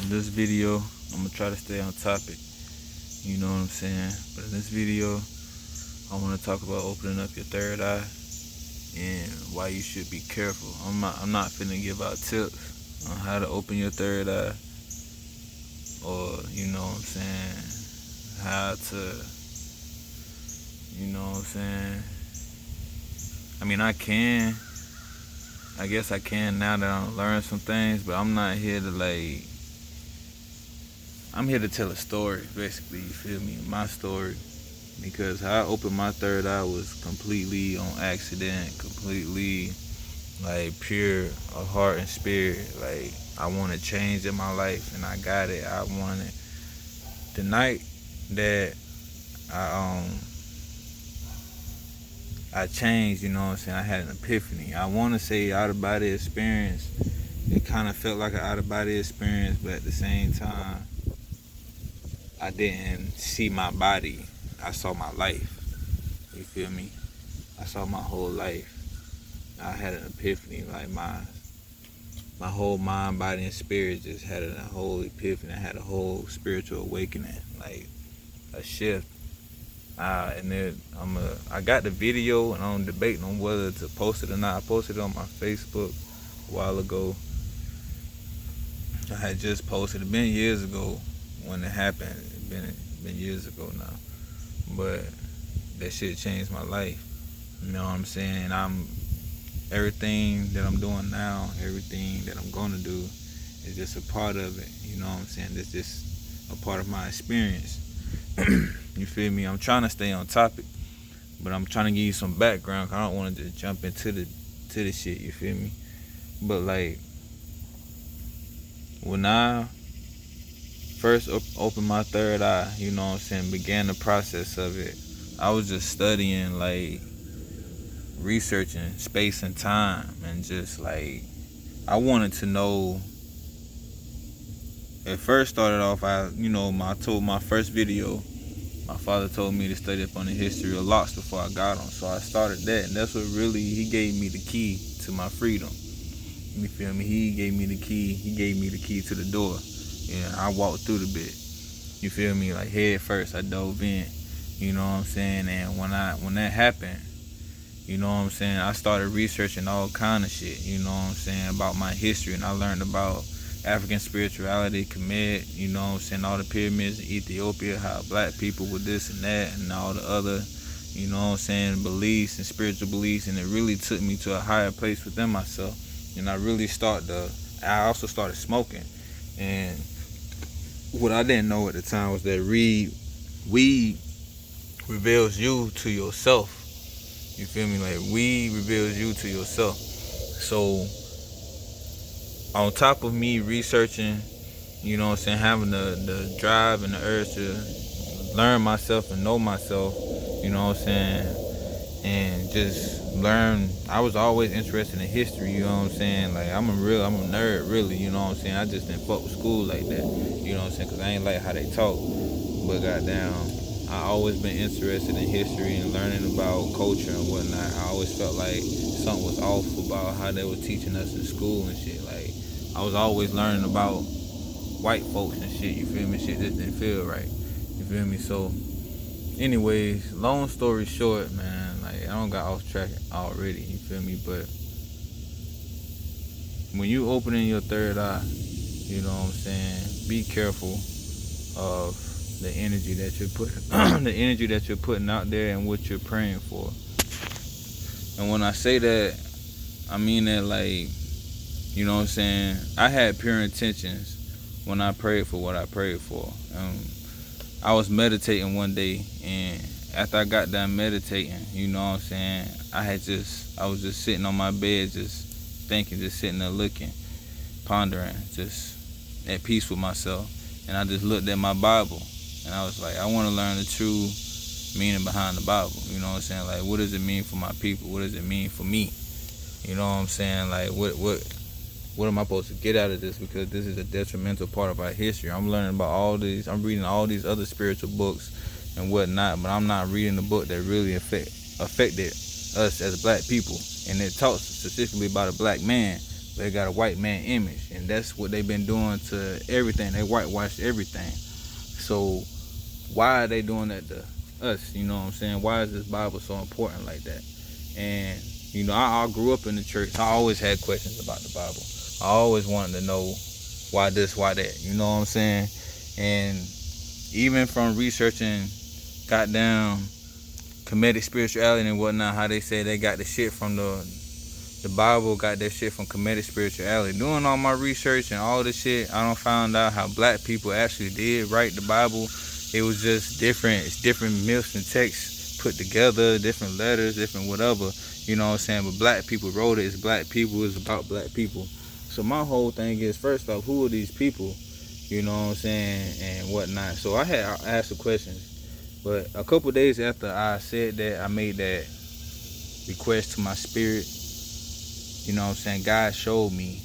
In this video, I'm gonna try to stay on topic. You know what I'm saying? But in this video, I want to talk about opening up your third eye and why you should be careful. I'm not finna give out tips on how to open your third eye, or you know what I'm saying, how to, you know what I'm saying. I mean, I guess I can now that I'm learning some things, but I'm not here to I'm here to tell a story, basically, you feel me? My story. Because how I opened my third eye was completely on accident, completely pure of heart and spirit. I wanted change in my life and I got it. I wanted the night that I changed, you know what I'm saying, I had an epiphany. I want to say out of body experience. It kind of felt like an out of body experience, but at the same time, I didn't see my body. I saw my life. You feel me? I saw my whole life. I had an epiphany. My whole mind, body, and spirit just had a whole epiphany. I had a whole spiritual awakening, a shift. And then I got the video, and I'm debating on whether to post it or not. I posted it on my Facebook a while ago. I had just posted it. Been years ago when it happened. Been years ago now. But that shit changed my life. You know what I'm saying? Everything that I'm doing now, everything that I'm gonna do is just a part of it. You know what I'm saying? It's just a part of my experience. You feel me? I'm trying to stay on topic, but I'm trying to give you some background. I don't want to just jump into the shit. You feel me? But when I first opened my third eye, you know what I'm saying, began the process of it, I was just studying, researching space and time, and just I wanted to know. It first started off, I told my first video, my father told me to study up on the history of locks before I got them. So I started that, and that's what really, he gave me the key to my freedom. You feel me? He gave me the key to the door. And I walked through the bit. You feel me? Head first, I dove in. You know what I'm saying? And when that happened, you know what I'm saying, I started researching all kind of shit, you know what I'm saying, about my history. And I learned about African spirituality, Kemet, you know what I'm saying, all the pyramids in Ethiopia, how black people were this and that, and all the other, you know what I'm saying, beliefs and spiritual beliefs. And it really took me to a higher place within myself. And I also started smoking. And what I didn't know at the time was that weed reveals you to yourself. You feel me? Weed reveals you to yourself. So on top of me researching, you know what I'm saying, having the drive and the urge to learn myself and know myself, you know what I'm saying, and just learn. I was always interested in history, you know what I'm saying. I'm a nerd, really, you know what I'm saying. I just didn't fuck with school like that, you know what I'm saying, because I ain't like how they talk. But goddamn, I always been interested in history and learning about culture and whatnot. I always felt like something was off about how they were teaching us in school and shit. I was always learning about white folks and shit, you feel me? Shit just didn't feel right, you feel me? So anyways, long story short, man, I don't got off track already, you feel me? But when you opening your third eye, you know what I'm saying, be careful of the energy that you're putting out there and what you're praying for. And when I say that, I mean that you know what I'm saying, I had pure intentions when I prayed for what I prayed for. I was meditating one day, and after I got done meditating, you know what I'm saying, I was just sitting on my bed, just thinking, just sitting there looking, pondering, just at peace with myself. And I just looked at my Bible, and I was like, I want to learn the true meaning behind the Bible. You know what I'm saying? What does it mean for my people? What does it mean for me? You know what I'm saying? What am I supposed to get out of this? Because this is a detrimental part of our history. I'm learning about all these. I'm reading all these other spiritual books and whatnot, but I'm not reading the book that really affected us as black people. And it talks specifically about a black man They got a white man image, and that's what they've been doing to everything. They whitewashed everything. So why are they doing that to us? You know what I'm saying? Why is this Bible so important like that? And I grew up in the church. I always had questions about the Bible. I always wanted to know why this, why that. You know what I'm saying? And even from researching, goddamn, comedic spirituality and whatnot, how they say they got the shit from the Bible, got that shit from comedic spirituality. Doing all my research and all this shit, I done found out how black people actually did write the Bible. It was just different. It's different myths and texts put together, different letters, different whatever. You know what I'm saying? But black people wrote it. It's black people. It's about black people. So my whole thing is, first off, who are these people? You know what I'm saying? And whatnot. So I had asked the questions. But a couple days after I said that, I made that request to my spirit. You know what I'm saying? God showed me.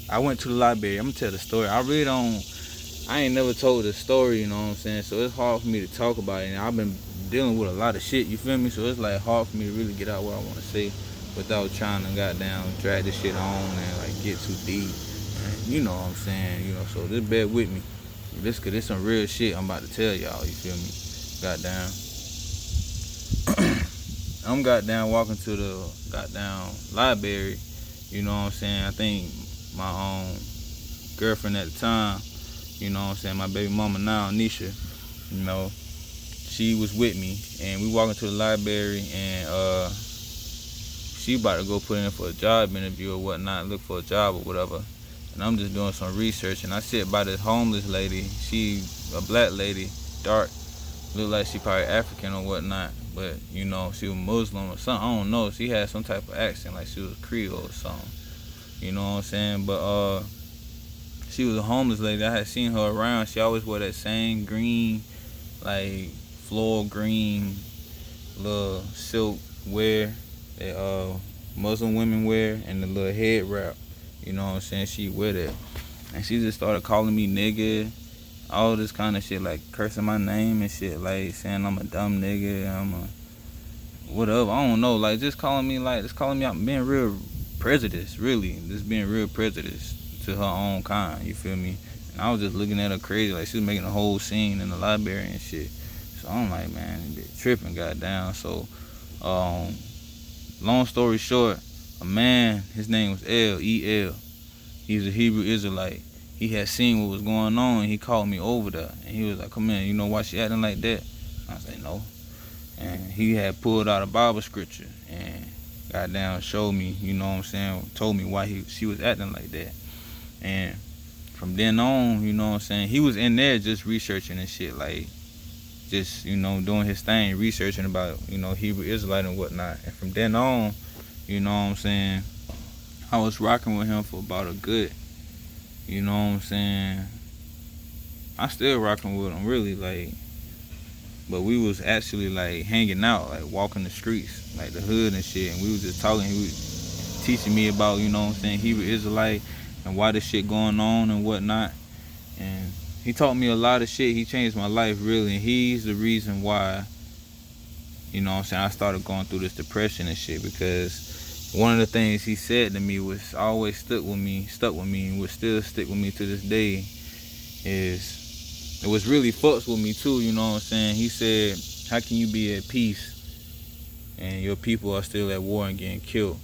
I went to the library. I'm going to tell the story. I ain't never told the story, you know what I'm saying? So it's hard for me to talk about it. And I've been dealing with a lot of shit, you feel me? So it's like hard for me to really get out what I want to say without trying to goddamn drag this shit on and like get too deep. And you know what I'm saying? So just bear with me. Cause this some real shit I'm about to tell y'all, you feel me? Goddamn. I'm goddamn walking to the goddamn library, you know what I'm saying? I think my girlfriend at the time, you know what I'm saying, my baby mama now, Nisha, she was with me, and we walking to the library, and she about to go put in for a job interview or whatnot, look for a job or whatever. And I'm just doing some research, and I sit by this homeless lady. She a black lady, dark, look like she probably African or whatnot, but she was Muslim or something. I don't know. She had some type of accent, like she was Creole or something. You know what I'm saying? But she was a homeless lady. I had seen her around. She always wore that same green, like floral green, little silk wear that Muslim women wear, and the little head wrap. You know what I'm saying? She wear that. And she just started calling me nigga, all this kind of shit, like cursing my name and shit, like saying I'm a dumb nigga, I'm a whatever, I don't know, like just calling me out, being real prejudiced, really, just being real prejudiced to her own kind, you feel me? And I was just looking at her crazy, like she was making a whole scene in the library and shit. So I'm like, man, this tripping, goddamn. So, long story short, a man, his name was E.L. He's a Hebrew Israelite. He had seen what was going on, and he called me over there. And he was like, come in, you know why she acting like that? I said, no. And he had pulled out a Bible scripture and goddamn showed me, you know what I'm saying, told me why she was acting like that. And from then on, you know what I'm saying, he was in there just researching and shit, like just, doing his thing, researching about, Hebrew Israelite and whatnot. And from then on, you know what I'm saying, I was rocking with him for about a good, you know what I'm saying, I still rocking with him, really, like, but we was actually, like, hanging out, like, walking the streets, like, the hood and shit, and we was just talking. He was teaching me about, you know what I'm saying, Hebrew Israelite, and why this shit going on and whatnot, and he taught me a lot of shit. He changed my life, really, and he's the reason why, you know what I'm saying, I started going through this depression and shit, because one of the things he said to me was always stuck with me, and would still stick with me to this day, is, it was really fucks with me too, you know what I'm saying. He said, how can you be at peace and your people are still at war and getting killed?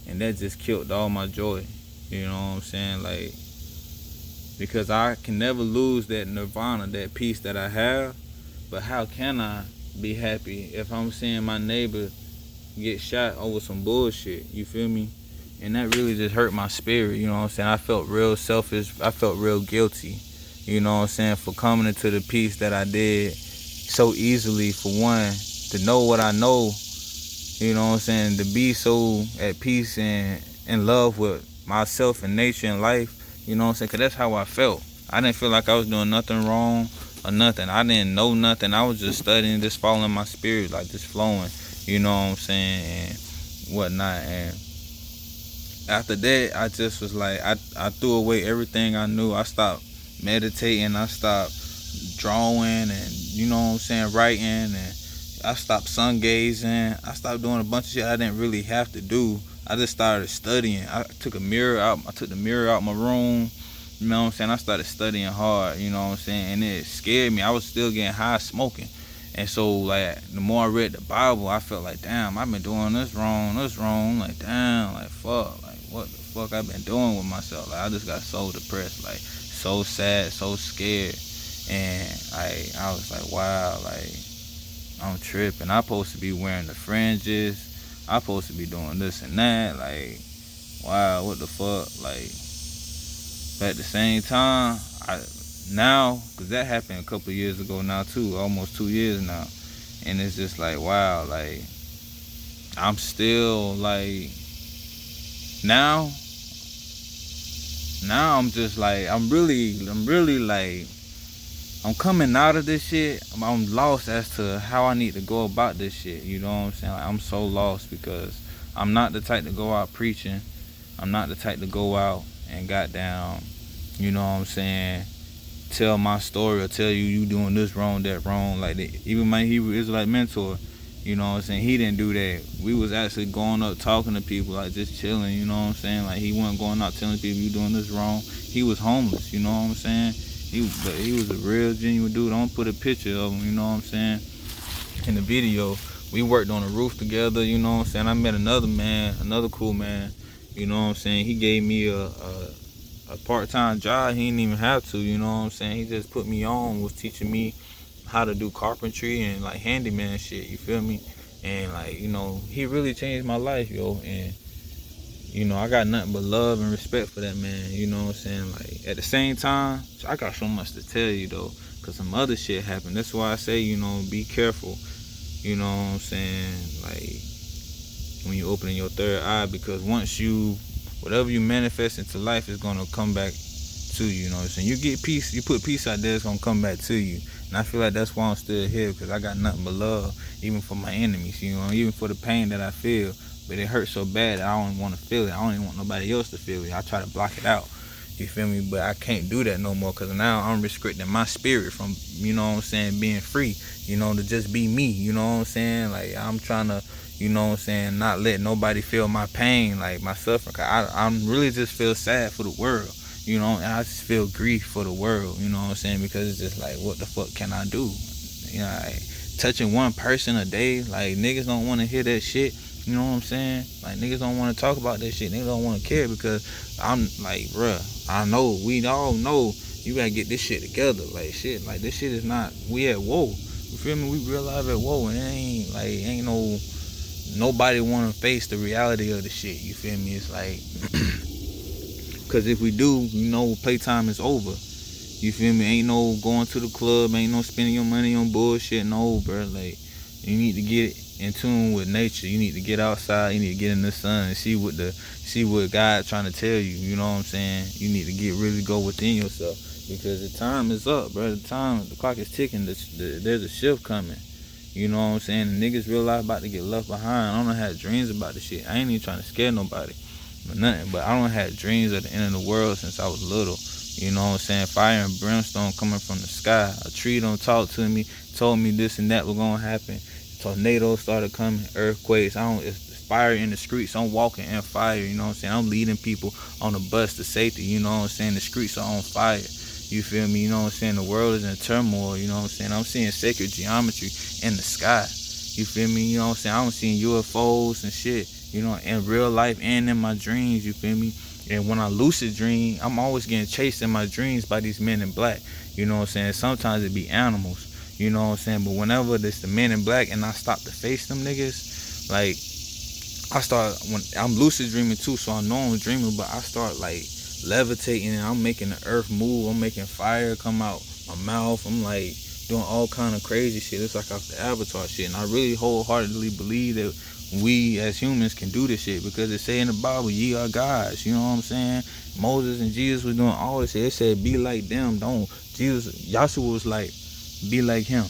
And that just killed all my joy, you know what I'm saying, like, because I can never lose that nirvana, that peace that I have. But how can I be happy if I'm seeing my neighbor get shot over some bullshit, you feel me? And that really just hurt my spirit, you know what I'm saying. I felt real selfish, I felt real guilty, you know what I'm saying, for coming into the peace that I did so easily, for one, to know what I know, you know what I'm saying, to be so at peace and in love with myself and nature and life, you know what I'm saying, because that's how I felt. I didn't feel like I was doing nothing wrong or nothing. I didn't know nothing. I was just studying, just following my spirit, like just flowing, you know what I'm saying, and whatnot. And after that, I just was like, I threw away everything I knew. I stopped meditating, I stopped drawing, and you know what I'm saying, writing, and I stopped sun gazing. I stopped doing a bunch of shit I didn't really have to do. I just started studying. I took the mirror out my room. You know what I'm saying? I started studying hard, you know what I'm saying? And it scared me. I was still getting high smoking. And so, like, the more I read the Bible, I felt like, damn, I've been doing this wrong. Like, damn, like, fuck. Like, what the fuck I've been doing with myself? Like, I just got so depressed, like, so sad, so scared. And I was like, wow, like, I'm tripping. I'm supposed to be wearing the fringes. I'm supposed to be doing this and that. Like, wow, what the fuck? Like, but at the same time, because that happened a couple of years ago now too, almost 2 years now. And it's just like, wow, like, I'm still like, now I'm just like, I'm really like, I'm coming out of this shit. I'm lost as to how I need to go about this shit. You know what I'm saying? Like, I'm so lost because I'm not the type to go out preaching. I'm not the type to go out and goddamn, you know what I'm saying, tell my story or tell you doing this wrong, that wrong. Like, even my Hebrew Israelite mentor, you know what I'm saying, he didn't do that. We was actually going up talking to people, like just chilling, you know what I'm saying. Like, he wasn't going out telling people you doing this wrong. He was homeless, you know what I'm saying. But he was a real genuine dude. I'm gonna put a picture of him, you know what I'm saying, in the video. We worked on a roof together, you know what I'm saying. I met another cool man, you know what I'm saying. He gave me a part-time job. He didn't even have to, you know what I'm saying. He just put me on, was teaching me how to do carpentry and like handyman shit, you feel me. And like, you know, he really changed my life, yo. And you know, I got nothing but love and respect for that man, you know what I'm saying. Like, at the same time, I got so much to tell you though, because some other shit happened. That's why I say, you know, be careful, you know what I'm saying, like, when you opening your third eye, because once whatever you manifest into life is gonna come back to you, you know what I'm saying. You get peace, you put peace out there, it's gonna come back to you. And I feel like that's why I'm still here, because I got nothing but love, even for my enemies, you know, even for the pain that I feel. But it hurts so bad that I don't want to feel it. I don't even want nobody else to feel it. I try to block it out, you feel me. But I can't do that no more, because now I'm restricting my spirit from, you know what I'm saying, being free, you know, to just be me, you know what I'm saying. Like, I'm trying to, you know what I'm saying, not let nobody feel my pain, like my suffering. I'm really just feel sad for the world, you know, and I just feel grief for the world, you know what I'm saying, because it's just like, what the fuck can I do? You know, like, touching one person a day, like, niggas don't want to hear that shit, you know what I'm saying. Like, niggas don't want to talk about that shit. Niggas don't want to care, because I'm like, bruh, I know, we all know you gotta get this shit together. Like, shit, like, this shit is not, we at war, you feel me. We real life at war, and it ain't no, nobody want to face the reality of the shit, you feel me. It's like, because if we do, you know, playtime is over, you feel me. Ain't no going to the club, ain't no spending your money on bullshit, no, bro. Like, you need to get in tune with nature. You need to get outside, you need to get in the sun and see what God trying to tell you, you know what I'm saying. You need to really go within yourself, because the time is up, bro. The clock is ticking. There's a shift coming, you know what I'm saying. The niggas real life about to get left behind. I don't have dreams about the shit. I ain't even trying to scare nobody, but nothing. But I don't have dreams of the end of the world since I was little. You know what I'm saying? Fire and brimstone coming from the sky. A tree don't talk to me, told me this and that was gonna happen. Tornadoes started coming, earthquakes. It's fire in the streets. I'm walking in fire, you know what I'm saying? I'm leading people on the bus to safety, you know what I'm saying? The streets are on fire, you feel me? You know what I'm saying? The world is in turmoil, you know what I'm saying? I'm seeing sacred geometry in the sky, you feel me? You know what I'm saying? I'm seeing UFOs and shit, you know, in real life and in my dreams, you feel me? And when I lucid dream, I'm always getting chased in my dreams by these men in black, you know what I'm saying? Sometimes it be animals, you know what I'm saying? But whenever it's the men in black and I stop to face them niggas, like, when I'm lucid dreaming too, so I know I'm dreaming, but I start like levitating and I'm making the earth move. I'm making fire come out my mouth. I'm like doing all kind of crazy shit. It's like off the Avatar shit. And I really wholeheartedly believe that we as humans can do this shit, because it say in the Bible, ye are gods, you know what I'm saying? Moses and Jesus was doing all this shit. It said be like them. Yahshua was like, be like him,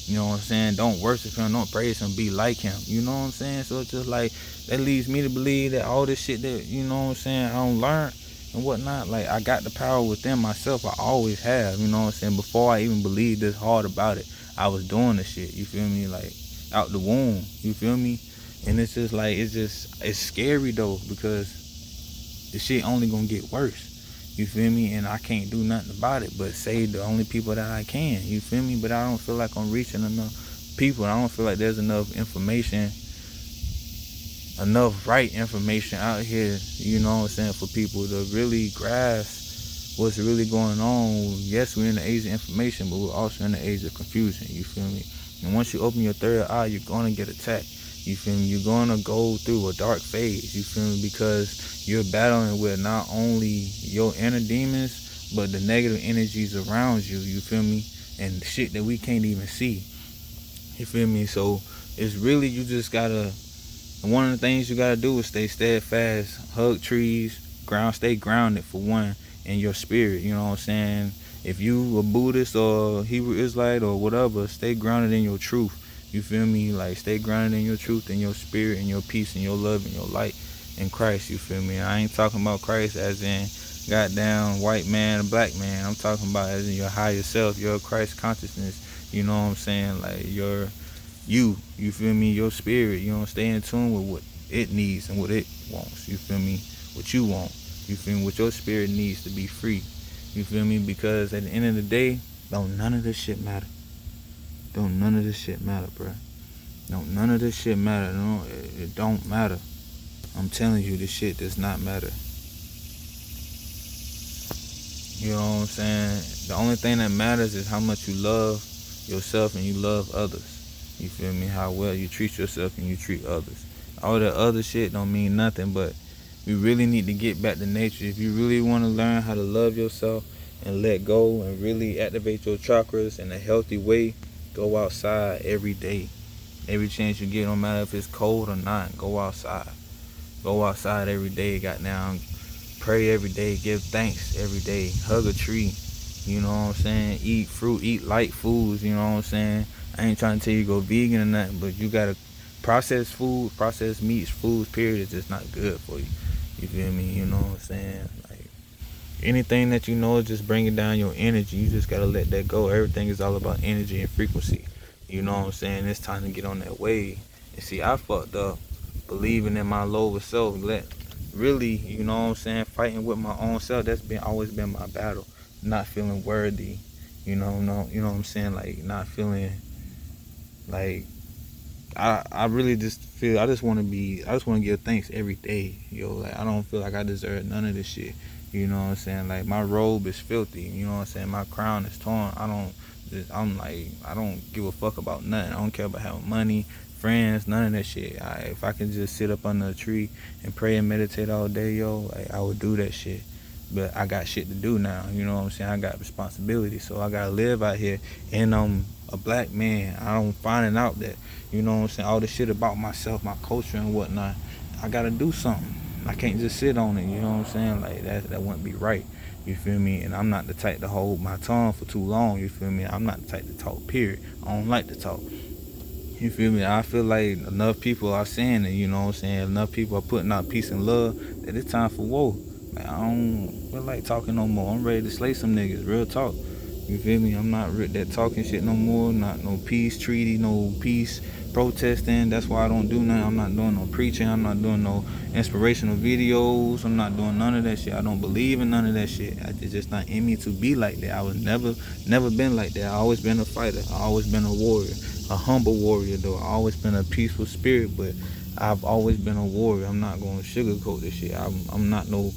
you know what I'm saying? Don't worship him, don't praise him, be like him, you know what I'm saying? So it's just like, that leads me to believe that all this shit that, you know what I'm saying, I don't learn and whatnot, like, I got the power within myself. I always have, you know what I'm saying? Before I even believed this hard about it, I was doing this shit, you feel me? Like, out the womb, you feel me? And it's just like, it's scary though, because the shit only gonna get worse. You feel me? And I can't do nothing about it but save the only people that I can. You feel me? But I don't feel like I'm reaching enough people. I don't feel like there's enough information, enough right information out here, you know what I'm saying, for people to really grasp what's really going on. Yes, we're in the age of information, but we're also in the age of confusion. You feel me? And once you open your third eye, you're gonna get attacked. You feel me? You're gonna go through a dark phase. You feel me? Because you're battling with not only your inner demons, but the negative energies around you. You feel me? And shit that we can't even see. You feel me? So it's really, you just gotta, one of the things you gotta do is stay steadfast, hug trees, stay grounded for one in your spirit. You know what I'm saying? If you a Buddhist or Hebrew Israelite or whatever, stay grounded in your truth. You feel me? Like, stay grounded in your truth, in your spirit, in your peace, in your love, in your light in Christ. You feel me? I ain't talking about Christ as in goddamn white man or black man. I'm talking about as in your higher self, your Christ consciousness. You know what I'm saying? Like, you feel me? Your spirit, you know, stay in tune with what it needs and what it wants. You feel me? What you want. You feel me? What your spirit needs to be free. You feel me? Because at the end of the day, don't none of this shit matter. Don't none of this shit matter, bro. Don't none of this shit matter. No, it don't matter. I'm telling you, this shit does not matter. You know what I'm saying? The only thing that matters is how much you love yourself and you love others. You feel me? How well you treat yourself and you treat others. All that other shit don't mean nothing, but we really need to get back to nature. If you really want to learn how to love yourself and let go and really activate your chakras in a healthy way, go outside every day. Every chance you get, no matter if it's cold or not, go outside. Go outside every day, goddamn. Pray every day, give thanks every day, hug a tree, you know what I'm saying, eat fruit, eat light foods, you know what I'm saying. I ain't trying to tell you go vegan or nothing, but you gotta processed food, processed meats, foods, period, is just not good for you. You feel me? You know what I'm saying? Like, anything that you know is just bringing down your energy. You just gotta let that go. Everything is all about energy and frequency. You know what I'm saying? It's time to get on that wave. And see, I fucked up believing in my lower self. Really, you know what I'm saying, fighting with my own self. That's always been my battle. Not feeling worthy. You know what I'm saying? Like, not feeling like I really just feel I just want to give thanks every day, yo. Like, I don't feel like I deserve none of this shit. You know what I'm saying? Like, my robe is filthy. You know what I'm saying? My crown is torn. I don't give a fuck about nothing. I don't care about having money, friends, none of that shit. If I can just sit up under a tree and pray and meditate all day, yo, like, I would do that shit. But I got shit to do now. You know what I'm saying? I got responsibility, so I gotta live out here. And I'm a black man. I'm finding out that, you know what I'm saying, all this shit about myself, my culture and whatnot, I gotta do something. I can't just sit on it. You know what I'm saying? Like, that wouldn't be right. You feel me? And I'm not the type to hold my tongue for too long. You feel me? I'm not the type to talk, period. I don't like to talk. You feel me? I feel like enough people are saying it, you know what I'm saying? Enough people are putting out peace and love that it's time for war. Like, I don't feel like talking no more. I'm ready to slay some niggas, real talk. You feel me? I'm not that talking shit no more. Not no peace treaty, no peace protesting. That's why I don't do nothing. I'm not doing no preaching. I'm not doing no inspirational videos. I'm not doing none of that shit. I don't believe in none of that shit. It's just not in me to be like that. I was never been like that. I always been a fighter. I always been a warrior. A humble warrior, though. I always been a peaceful spirit, but I've always been a warrior. I'm not going to sugarcoat this shit. I'm not no,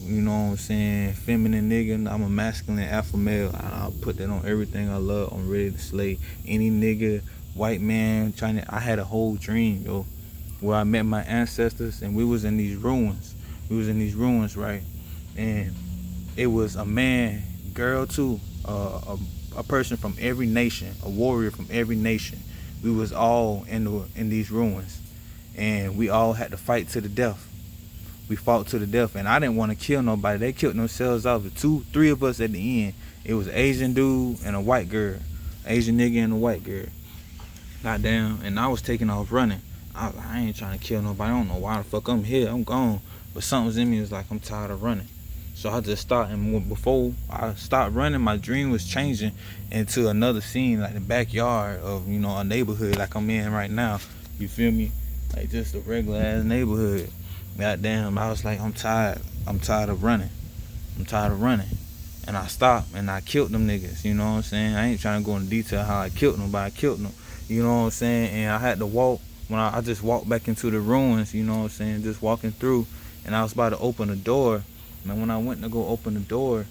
you know what I'm saying, feminine nigga. I'm a masculine alpha male. I'll put that on everything I love. I'm ready to slay any nigga, white man, China. I had a whole dream, yo, where I met my ancestors, and we was in these ruins. Right? And it was a man, girl too, a person from every nation, a warrior from every nation. We was all in these ruins, and we all had to fight to the death. We fought to the death, and I didn't want to kill nobody. They killed themselves off. Three of us at the end. It was an Asian dude and a white girl, Asian nigga and a white girl. Goddamn, and I was taking off running. I ain't trying to kill nobody. I don't know why the fuck I'm here. I'm gone. But something's in me was like, I'm tired of running. So I just stopped, and before I stopped running, my dream was changing into another scene, like the backyard of, you know, a neighborhood like I'm in right now. You feel me? Like just a regular ass neighborhood. Goddamn, I was like, I'm tired of running. I'm tired of running. And I stopped and I killed them niggas, you know what I'm saying? I ain't trying to go into detail how I killed them, but I killed them, you know what I'm saying? And I had to walk, when I just walked back into the ruins, you know what I'm saying? Just walking through, and I was about to open the door. And when I went to go open the door,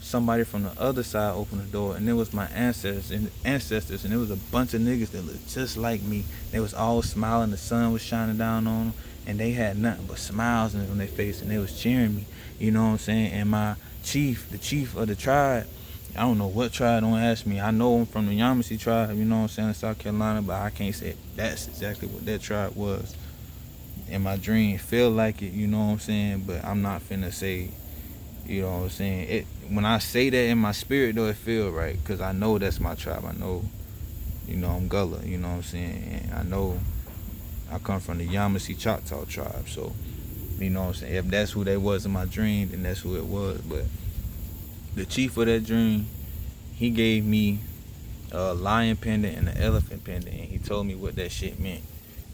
somebody from the other side opened the door, and it was my ancestors, and it was a bunch of niggas that looked just like me. They was all smiling, the sun was shining down on them, and they had nothing but smiles on their face, and they was cheering me, you know what I'm saying? And my chief, the chief of the tribe, I don't know what tribe, don't ask me. I know him from the Yamasee tribe, you know what I'm saying, in South Carolina, but I can't say that's exactly what that tribe was. In my dream, feel like it, you know what I'm saying, but I'm not finna say, you know what I'm saying. It, when I say that in my spirit though, it feel right, because I know that's my tribe. I know, you know, I'm Gullah, you know what I'm saying, and I know I come from the Yamasee Choctaw tribe, so, you know what I'm saying, if that's who they was in my dream, then that's who it was. But the chief of that dream, he gave me a lion pendant and an elephant pendant, and he told me what that shit meant,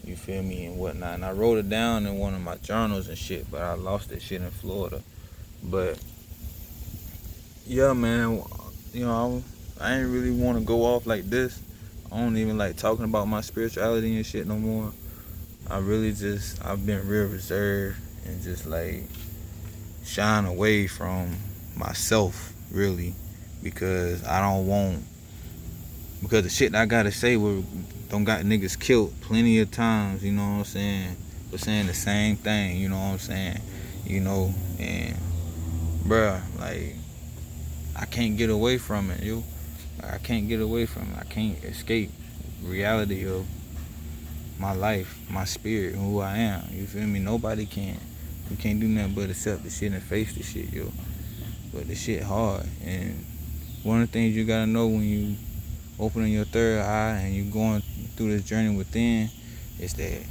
you feel me, and whatnot. And I wrote it down in one of my journals and shit, but I lost that shit in Florida. But yeah, man, you know, I ain't really want to go off like this. I don't even like talking about my spirituality and shit no more. I've been real reserved and just like shying away from myself, really, because because the shit I gotta say don't got niggas killed plenty of times, you know what I'm saying, for saying the same thing, you know what I'm saying, you know, and bruh, like, I can't get away from it, yo. I can't get away from it. I can't escape reality of my life, my spirit, who I am. You feel me? Nobody can. We can't do nothing but accept the shit and face the shit, yo. But the shit hard. And one of the things you gotta know when you opening your third eye and you going through this journey within is that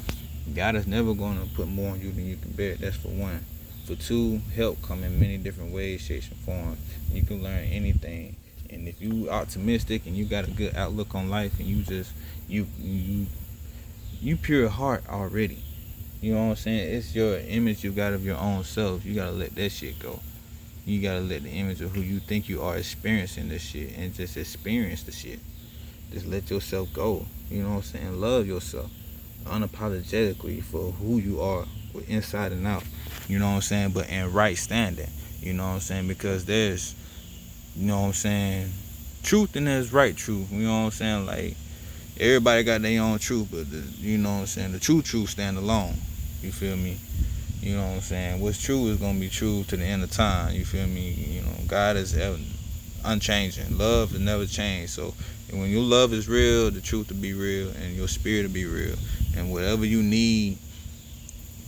God is never gonna put more on you than you can bear. That's for one. For two, help come in many different ways, shapes, and forms. You can learn anything. And if you optimistic and you got a good outlook on life and you just you pure heart already. You know what I'm saying? It's your image you got of your own self. You gotta let that shit go. You gotta let the image of who you think you are experiencing this shit and just experience the shit. Just let yourself go. You know what I'm saying? Love yourself unapologetically for who you are, with inside and out. You know what I'm saying? But in right standing. You know what I'm saying? Because there's, you know what I'm saying, truth and there's right truth. You know what I'm saying? Like, everybody got their own truth, but you know what I'm saying, the true truth stand alone. You feel me? You know what I'm saying? What's true is gonna be true to the end of time. You feel me? You know, God is unchanging. Love will never change. So when your love is real, the truth will be real, and your spirit will be real. And whatever you need,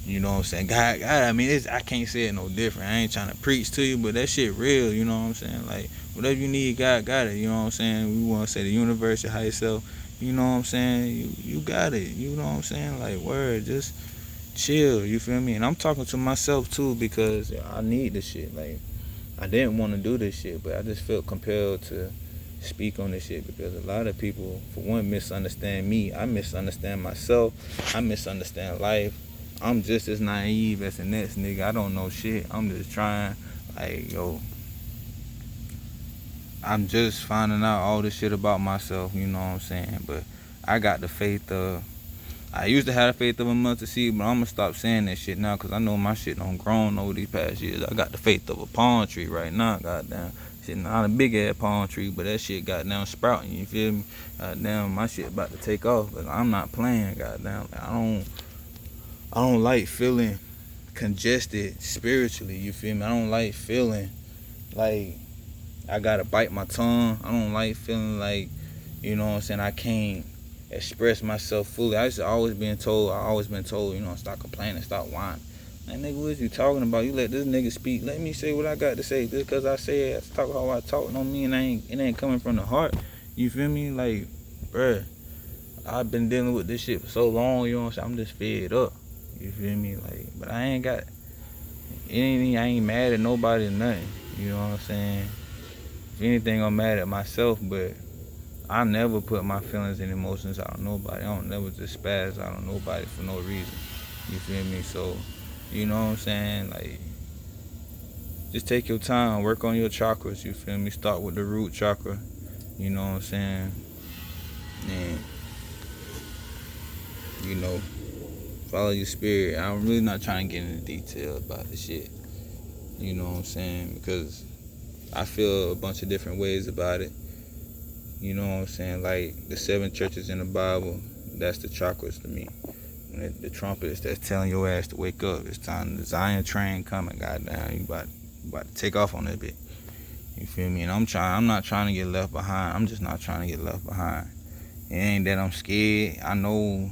you know what I'm saying? God, I mean, I can't say it no different. I ain't trying to preach to you, but that shit real. You know what I'm saying? Like, whatever you need, God got it. You know what I'm saying? We want to say the universe, your higher self. You know what I'm saying? You got it. You know what I'm saying? Like, word, just chill. You feel me? And I'm talking to myself too, because I need this shit. Like, I didn't want to do this shit, but I just felt compelled to speak on this shit, because a lot of people, for one, misunderstand me. I misunderstand myself. I misunderstand life. I'm just as naive as the next nigga. I don't know shit. I'm just trying, like, yo, I'm just finding out all this shit about myself, you know what I'm saying? But I got the faith of, I used to have the faith of a mustard seed, but I'm gonna stop saying that shit now, because I know my shit done grown over these past years. I got the faith of a palm tree right now, goddamn. Shit, not a big ass palm tree, but that shit goddamn sprouting, you feel me? Goddamn, my shit about to take off, but I'm not playing, goddamn. Like, I don't like feeling congested spiritually, you feel me? I don't like feeling like I gotta bite my tongue. I don't like feeling like, you know what I'm saying, I can't express myself fully. I always been told, you know, stop complaining, stop whining. Like, nigga, what is you talking about? You let this nigga speak. Let me say what I got to say. Just because I say it, talk how I talk, don't mean it ain't coming from the heart. You feel me? Like, bruh, I've been dealing with this shit for so long, you know what I'm saying? I'm just fed up. You feel me? Like, but I ain't I ain't mad at nobody or nothing. You know what I'm saying? If anything, I'm mad at myself, but I never put my feelings and emotions out on nobody. I don't never just spaz out on nobody for no reason. You feel me? So, you know what I'm saying? Like, just take your time, work on your chakras, you feel me? Start with the root chakra, you know what I'm saying? And, you know, follow your spirit. I'm really not trying to get into detail about the shit, you know what I'm saying? Because I feel a bunch of different ways about it. You know what I'm saying? Like the 7 churches in the Bible, that's the chakras to me. The trumpets that's telling your ass to wake up. It's time. The Zion train coming. Goddamn, you about to take off on that bit. You feel me? And I'm not trying to get left behind. I'm just not trying to get left behind. It ain't that I'm scared. I know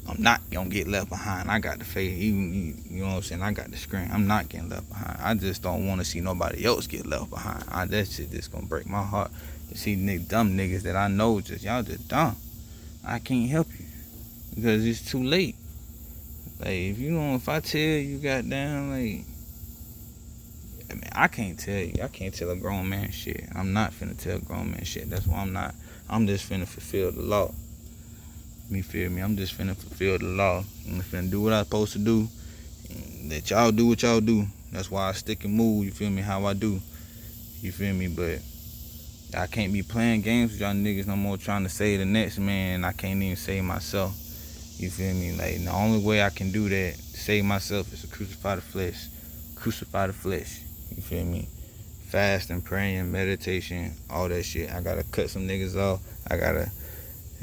I'm not gonna get left behind. I got the faith. Even you know what I'm saying? I got the screen. I'm not getting left behind. I just don't want to see nobody else get left behind. That shit just gonna break my heart. To see dumb niggas that I know y'all just dumb. I can't help you because it's too late. Like if I tell you, goddamn, like, I mean, I can't tell you. I can't tell a grown man shit. I'm not finna tell a grown man shit. That's why I'm not. I'm just finna fulfill the law. You feel me? I'm just finna fulfill the law. I'm finna do what I'm supposed to do. And let y'all do what y'all do. That's why I stick and move. You feel me? How I do. You feel me? But I can't be playing games with y'all niggas no more, trying to save the next man, and I can't even save myself. You feel me? Like, the only way I can do that, to save myself, is to crucify the flesh. Crucify the flesh. You feel me? Fasting, praying, meditation, all that shit. I gotta cut some niggas off.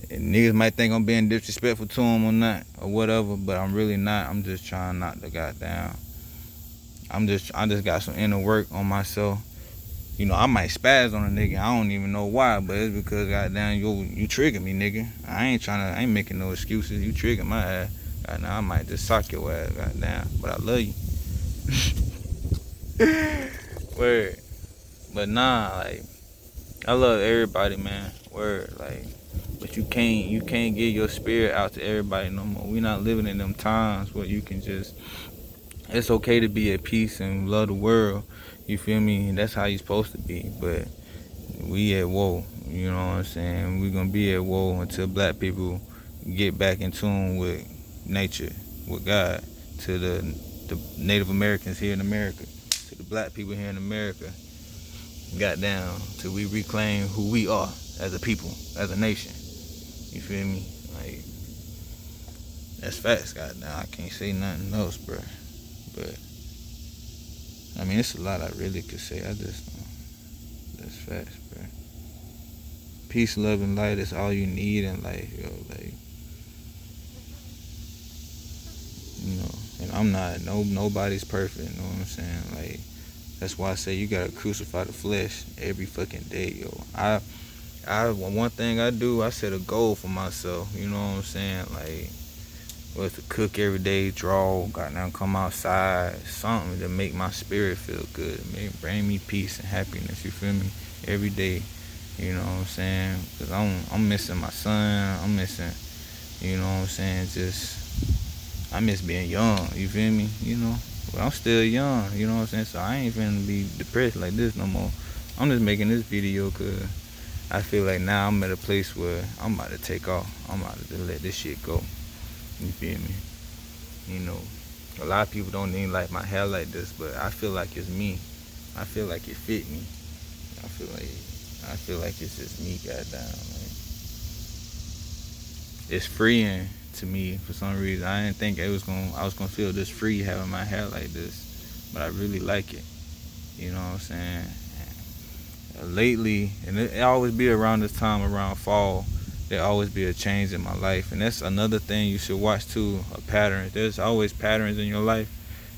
Niggas might think I'm being disrespectful to them or not, or whatever, but I'm really not. I'm just trying not to goddamn. I just got some inner work on myself. You know, I might spaz on a nigga. I don't even know why, but it's because goddamn you trigger me, nigga. I ain't making no excuses. You trigger my ass. Goddamn, I might just sock your ass, goddamn. But I love you. Word. But nah, like, I love everybody, man. Word, like, but you can't get your spirit out to everybody no more. We not living in them times where you can just. It's okay to be at peace and love the world. You feel me? That's how you supposed to be. But we at war. You know what I'm saying? We gonna be at war until black people get back in tune with nature, with God, to the Native Americans here in America, to the black people here in America. Goddamn, till we reclaim who we are as a people, as a nation. You feel me? Like, that's facts, goddamn. I can't say nothing else, bro. But I mean, it's a lot I really could say. That's facts, bro. Peace, love, and light is all you need in life, yo. Like, you know, and I'm not. Nobody's perfect. You know what I'm saying? Like, that's why I say you gotta crucify the flesh every fucking day, yo. One thing I do, I set a goal for myself. You know what I'm saying? Like, was to cook every day, draw, goddamn, come outside, something to make my spirit feel good, bring me peace and happiness. You feel me? Every day. You know what I'm saying? Cause I'm missing my son. I'm missing, you know what I'm saying? I miss being young. You feel me? You know, but I'm still young. You know what I'm saying? So I ain't finna be depressed like this no more. I'm just making this video cause I feel like now I'm at a place where I'm about to take off. I'm about to let this shit go. You feel me? You know, a lot of people don't even like my hair like this, but I feel like it's me. I feel like it fit me. I feel like it's just me, goddamn. Like, it's freeing to me for some reason. I didn't think I was gonna feel this free having my hair like this, but I really like it. You know what I'm saying? Lately, and it always be around this time, around fall, there always be a change in my life. And that's another thing you should watch too, a pattern. There's always patterns in your life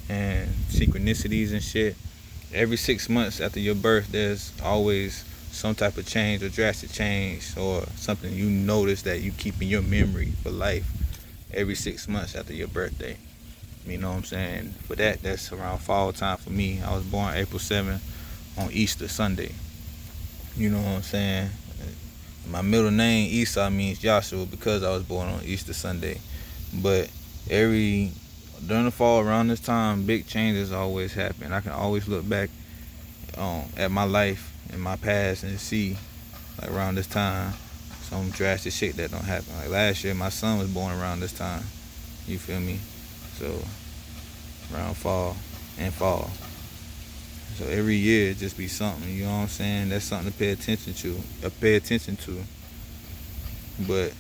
and synchronicities and shit. Every 6 months after your birth, there's always some type of change or drastic change or something you notice that you keep in your memory for life every 6 months after your birthday. You know what I'm saying? For that's around fall time for me. I was born April 7th on Easter Sunday. You know what I'm saying? My middle name, Esau, means Joshua because I was born on Easter Sunday. But during the fall, around this time, big changes always happen. I can always look back at my life and my past and see, like, around this time, some drastic shit that don't happen. Like last year, my son was born around this time. You feel me? So around fall. So every year it just be something. You know what I'm saying? That's something to pay attention to. But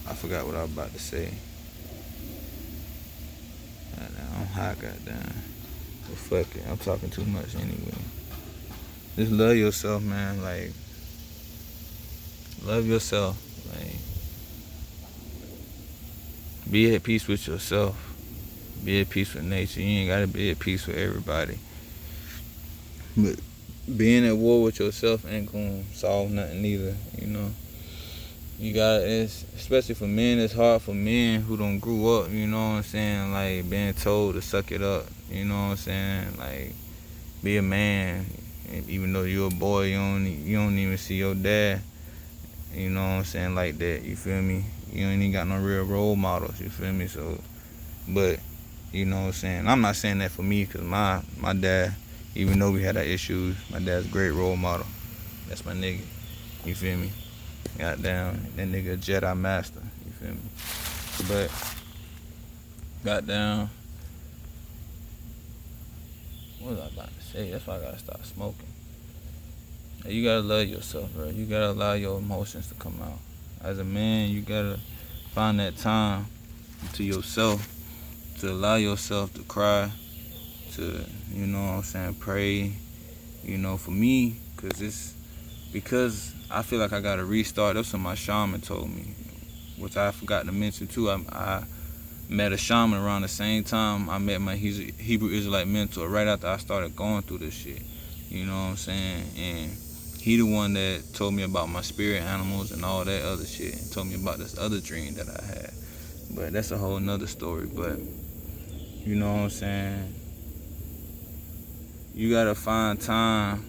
I forgot what I was about to say. I'm high, goddamn. But fuck it, I'm talking too much anyway. Just love yourself, man. Like, love yourself. Like, be at peace with yourself. Be at peace with nature. You ain't gotta be at peace with everybody. But being at war with yourself ain't gonna solve nothing either, you know. You got especially for men, it's hard for men who don't grew up, you know what I'm saying, like being told to suck it up, you know what I'm saying, like be a man, even though you're a boy, you don't even see your dad, you know what I'm saying, like that, you feel me, you ain't even got no real role models, you feel me, so, but, you know what I'm saying, I'm not saying that for me, because my dad, even though we had our issues, my dad's a great role model, that's my nigga, you feel me. Goddamn, that nigga a Jedi master, you feel me? But, goddamn, what was I about to say? That's why I gotta stop smoking. You gotta love yourself, bro. You gotta allow your emotions to come out. As a man, you gotta find that time to yourself, to allow yourself to cry, to, you know what I'm saying, pray, you know, for me, because I feel like I got to restart. That's what my shaman told me, which I forgot to mention too. I met a shaman around the same time I met my Hebrew Israelite mentor, right after I started going through this shit. You know what I'm saying? And he the one that told me about my spirit animals and all that other shit, and told me about this other dream that I had. But that's a whole nother story. But you know what I'm saying? You got to find time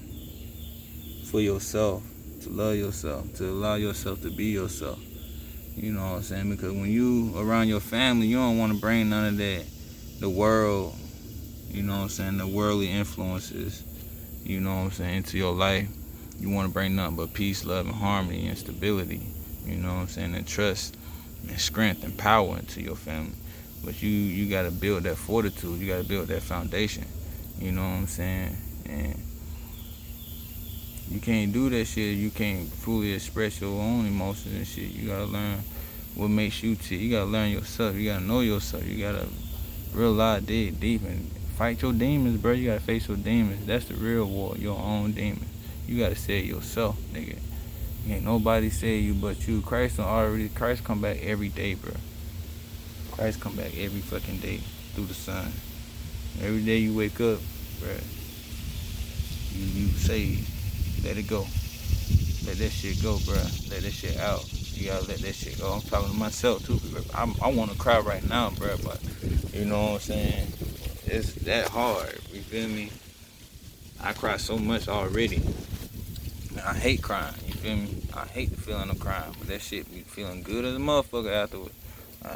for yourself, to love yourself, to allow yourself to be yourself. You know what I'm saying? Because when you around your family, you don't want to bring none of that, the world, you know what I'm saying, the worldly influences, you know what I'm saying, into your life. You want to bring nothing but peace, love, and harmony, and stability, you know what I'm saying, and trust, and strength, and power into your family. But you got to build that fortitude, you got to build that foundation, you know what I'm saying, and you can't do that shit. You can't fully express your own emotions and shit. You gotta learn what makes you tick. You gotta learn yourself. You gotta know yourself. You gotta realize deep and fight your demons, bro. You gotta face your demons. That's the real war. Your own demons. You gotta say it yourself, nigga. Ain't nobody say you but you. Christ come back every day, bro. Christ come back every fucking day through the sun. Every day you wake up, bro. You say. Let it go. Let that shit go, bro. Let that shit out. You gotta let that shit go. I'm talking to myself too. I want to cry right now, bro. But you know what I'm saying? It's that hard. You feel me? I cry so much already. I hate crying. You feel me? I hate the feeling of crying. But that shit be feeling good as a motherfucker afterwards.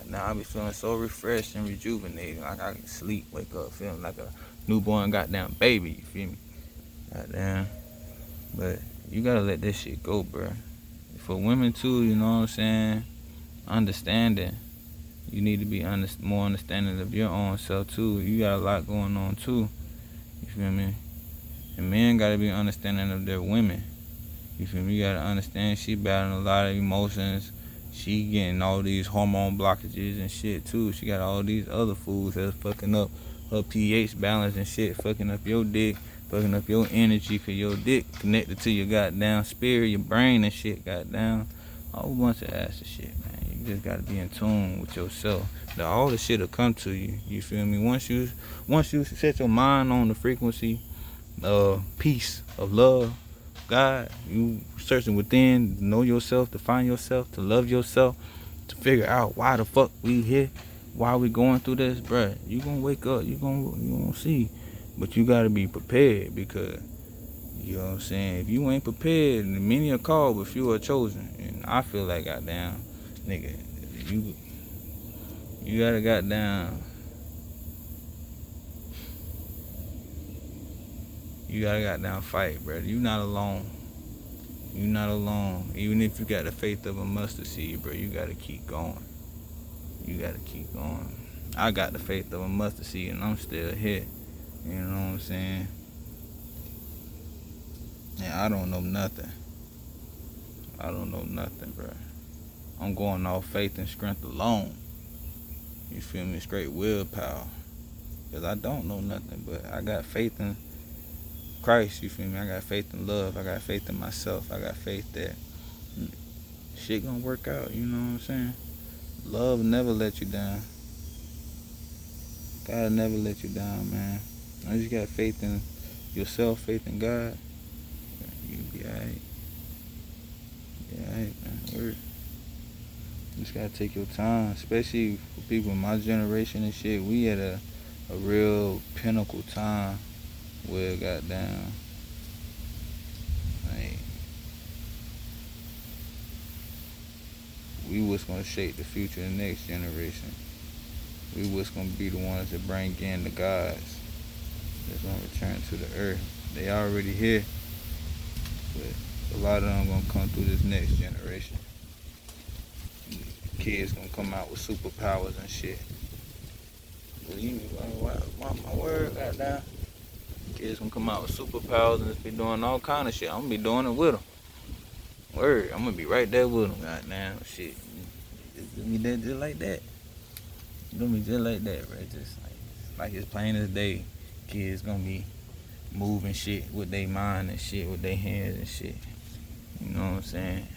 Now I be feeling so refreshed and rejuvenated. Like I can sleep, wake up, feeling like a newborn goddamn baby. You feel me? Goddamn. But you gotta let this shit go, bro. For women too, you know what I'm saying? Understanding. You need to be more understanding of your own self too. You got a lot going on too. You feel me? And men gotta be understanding of their women. You feel me? You gotta understand she battling a lot of emotions. She getting all these hormone blockages and shit too. She got all these other foods that's fucking up her pH balance and shit, fucking up your dick, fucking up your energy, cause your dick connected to your goddamn spirit, your brain and shit, goddamn. A whole bunch of ass and shit, man. You just gotta be in tune with yourself. Now all the shit will come to you. You feel me? Once you set your mind on the frequency of peace, of love, God, you searching within to know yourself, to find yourself, to love yourself, to figure out why the fuck we here, why we going through this, bruh. You gonna wake up, you gonna see. But you gotta be prepared, because you know what I'm saying, if you ain't prepared, many are called but few are chosen. And I feel like goddamn, nigga, you gotta goddamn, you gotta goddamn fight, bro. You not alone. You're not alone. Even if you got the faith of a mustard seed, bro, you gotta keep going. You gotta keep going. I got the faith of a mustard seed and I'm still here. You know what I'm saying? And I don't know nothing. I don't know nothing, bro. I'm going off faith and strength alone. You feel me? Straight willpower. Because I don't know nothing, but I got faith in Christ, you feel me? I got faith in love. I got faith in myself. I got faith that shit gonna work out, you know what I'm saying? Love never let you down. God never let you down, man. I just got faith in yourself, faith in God. You be alright. Be alright, man. Word. Just gotta take your time, especially for people in my generation and shit. We at a real pinnacle time where it got down. Like, we was gonna shape the future of the next generation. We was gonna be the ones that bring in the gods that's gonna return to the earth. They already here, but a lot of them gonna come through this next generation. Kids gonna come out with superpowers and shit. Believe me, my word, goddamn. Kids gonna come out with superpowers and just be doing all kind of shit. I'm gonna be doing it with them. Word, I'm gonna be right there with them, goddamn. Shit, it's gonna be that just like that. It's gonna be just like that, right? Just like it's plain as day. Kids gonna be moving shit with their mind and shit, with their hands and shit. You know what I'm saying?